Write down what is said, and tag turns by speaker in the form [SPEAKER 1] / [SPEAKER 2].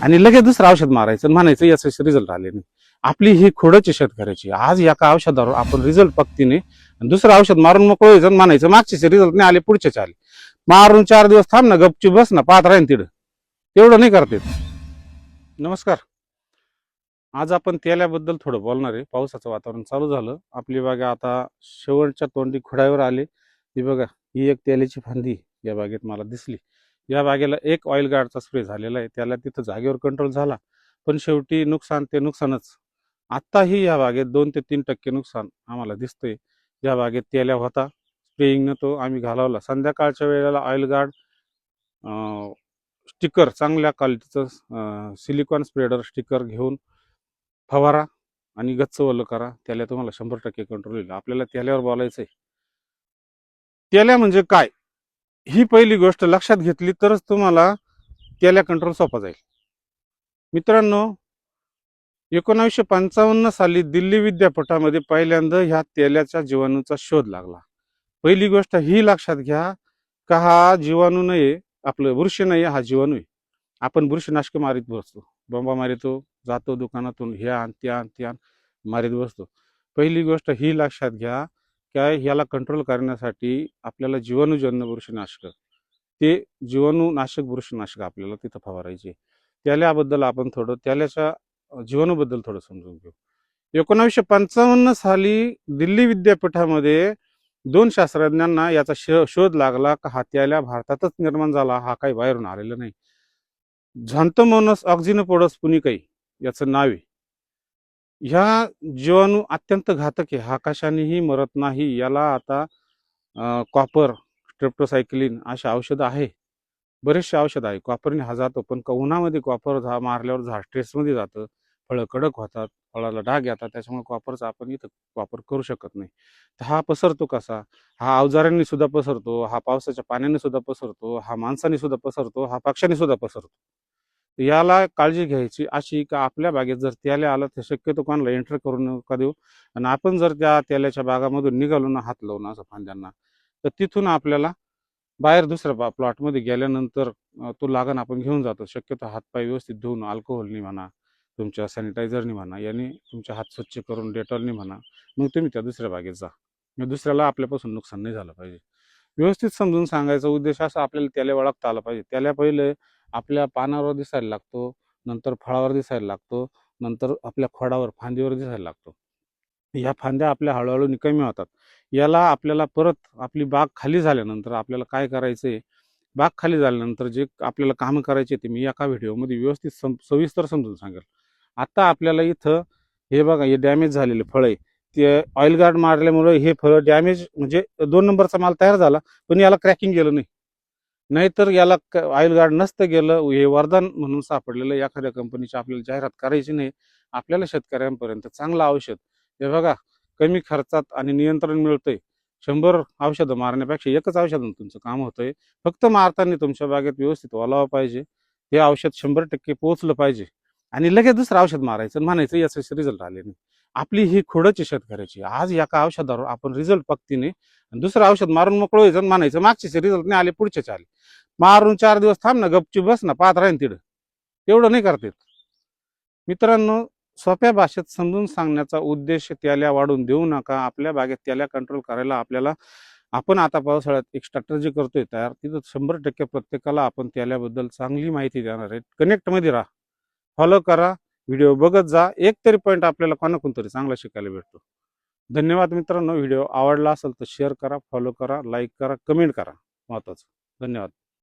[SPEAKER 1] आणि लगेच दुसरं औषध मारायचं आणि म्हणायचं याचे रिझल्ट आले नाही. आपली ही खोडच शेतकऱ्याची. आज एका औषधावर आपण रिझल्ट बघतीने दुसरं औषध मारून मोकळं व्हायचं, म्हणायचं मागचे रिझल्ट नाही आले, पुढचे आले. मारून 4 दिवस थांब ना, गपची बस ना, पाहत राहीन तिथं. तेवढं नाही करते. नमस्कार. आज आपण तेल्याबद्दल थोडं बोलणार आहे. पावसाचं वातावरण चालू झालं, आपली बागा आता शेवटच्या तोंडी खुडावर आले. ही बघा, ही एक तेल्याची फांदी या बागेत मला दिसली. या बागेला एक ऑइल गार्डचा स्प्रे झालेला आहे, त्याला तिथं जागेवर कंट्रोल झाला, पण शेवटी नुकसान ते नुकसानच. आत्ताही या बागेत 2 ते 3% नुकसान आम्हाला दिसतंय. या बागेत तेल्या होता, स्प्रेइंगनं तो आम्ही घालवला. संध्याकाळच्या वेळेला ऑइल गार्ड स्टिकर, चांगल्या क्वालिटीचं सिलिकॉन स्प्रेडर स्टिकर घेऊन फवारा आणि गच्च ओलं करा. त्याला तुम्हाला 100% कंट्रोल होईल. आपल्याला त्याल्यावर बोलायचं आहे. तेल्या म्हणजे काय, ही पहिली गोष्ट लक्षात घेतली तरच तुम्हाला तेल्या कंट्रोल सोपा जाईल. मित्रांनो, 1955 साली दिल्ली विद्यापीठामध्ये पहिल्यांदा ह्या तेल्याच्या जीवाणूचा शोध लागला. पहिली गोष्ट ही लक्षात घ्या का हा जीवाणू नाही, आपलं बुरशी नाही, हा जीवाणू आहे. आपण बुरशीनाशक मारीत बसतो, बंबा मारितो, जातो दुकानातून हे आण ते आण ते आण मारीत बसतो. पहिली गोष्ट ही लक्षात घ्या काय, ह्याला कंट्रोल करण्यासाठी आपल्याला जीवाणूजन्य बुरशीनाशक, ते जीवाणूनाशक बुरशीनाशक आपल्याला तिथं फवारायचे. त्याल्याबद्दल आपण थोडं, त्याल्याच्या जीवाणूबद्दल थोडं समजून घेऊ. 1955 साली दिल्ली विद्यापीठामध्ये 2 शास्त्रज्ञांना याचा शोध लागला का हा त्याल्या भारतातच निर्माण झाला, हा काही बाहेरून आलेला नाही. झॅन्थोमोनस ऑक्झिनोपोडस पुनिकाई याचं नाव आहे. ह्या जीवाणू अत्यंत घातक आहे, हा कशानेही मरत नाही. याला आता कॉपर, स्ट्रेप्टोसायक्लिन अशी औषधं आहे, बरेचसे औषधं आहे. कॉपरने हा जातो, पण उन्हामध्ये कॉपर मारल्यावर झाड स्ट्रेसमध्ये जातं, फळं कडक होतात, फळाला डाग येतात, त्याच्यामुळे कॉपरचा आपण इथं वापर करू शकत नाही. तर हा पसरतो कसा, हा अवजारांनी सुद्धा पसरतो, हा पावसाच्या पाण्याने सुद्धा पसरतो, हा माणसाने सुद्धा पसरतो, हा पक्ष्याने सुद्धा पसरतो. याला काळजी घ्यायची अशी का आपल्या बागेत जर त्याला आलं तर शक्यतो कोणाला एंटर करून नका देऊ. आणि आपण जर त्या तेल्याच्या बागामधून निघालो ना, हात लावून असं फांद्यांना, तर तिथून आपल्याला बाहेर दुसऱ्या प्लॉटमध्ये गेल्यानंतर तो लागण आपण घेऊन जातो. शक्यतो हातपाय व्यवस्थित धुवून, अल्कोहोलनी म्हणा, तुमच्या सॅनिटायझरनी म्हणा, याने तुमचे हात स्वच्छ करून, डेटॉलनी म्हणा, मग तुम्ही त्या दुसऱ्या बागेत जा. मग दुसऱ्याला आपल्यापासून नुकसान नाही झालं पाहिजे. व्यवस्थित समजून सांगायचा उद्देश असा, आपल्याला त्याला ओळखता आलं पाहिजे. त्याला पहिले आपल्या पानावर दिसायला लागतो, नंतर फळावर दिसायला लागतो, नंतर आपल्या खोडावर, फांदीवर दिसायला लागतो. ह्या फांद्या आपल्या हळूहळू कमी होतात. याला आपल्याला परत आपली बाग खाली झाल्यानंतर आपल्याला काय करायचंय, बाग खाली झाल्यानंतर जे आपल्याला कामं करायचे ते मी एका व्हिडिओमध्ये व्यवस्थित सविस्तर समजून सांगेल. आता आपल्याला इथं हे बघा, हे डॅमेज झालेले फळ आहे, ते ऑइल गार्ड मारल्यामुळे हे फळ डॅमेज म्हणजे 2 नंबरचा माल तयार झाला, पण याला क्रॅकिंग गेलं नाही. नाहीतर याला ऑइल गार्ड नसतं गेलं, हे वरदान म्हणून सापडलेलं. एखाद्या कंपनीची आपल्याला जाहिरात करायची नाही. आपल्याला शेतकऱ्यांपर्यंत चांगलं औषध, हे बघा, कमी खर्चात आणि नियंत्रण मिळतंय. 100 औषधं मारण्यापेक्षा एकच औषधानं तुमचं काम होतंय. फक्त मारताना तुमच्या बागेत व्यवस्थित ओलावा पाहिजे, हे औषध 100% पोहोचलं पाहिजे, आणि लगेच दुसरं औषध मारायचं आणि म्हणायचं याचे रिझल्ट आले नाही. आपली ही खोडच शेतकऱ्याची. आज एका औषधावर आपण रिझल्ट बघतीने दुसरं औषध मारून मोकळं व्हायचं आणि म्हणायचं मागचे रिझल्ट नाही आले, पुढचे आले. मारून 4 दिवस थांब ना, गपची बस ना, पाहत राहीन तिथं. तेवढं नाही करता येत. मित्रांनो, सोप्या भाषेत समजून सांगण्याचा उद्देश त्याला वाढून देऊ नका. आपल्या बागेत त्याला कंट्रोल करायला आपण आता पावसाळ्यात एक स्ट्रॅटेजी करतोय तयार, तिथं 100% प्रत्येकाला आपण त्याल्याबद्दल चांगली माहिती देणार आहे. कनेक्टमध्ये राहा, फॉलो करा, व्हिडिओ बघत जा. एक तरी पॉईंट आपल्याला कोणाकडून तरी चांगला शिकायला भेटतो. धन्यवाद मित्रांनो. व्हिडिओ आवडला असेल तर शेअर करा, फॉलो करा, लाईक करा, कमेंट करा, महत्त्वाचं. धन्यवाद.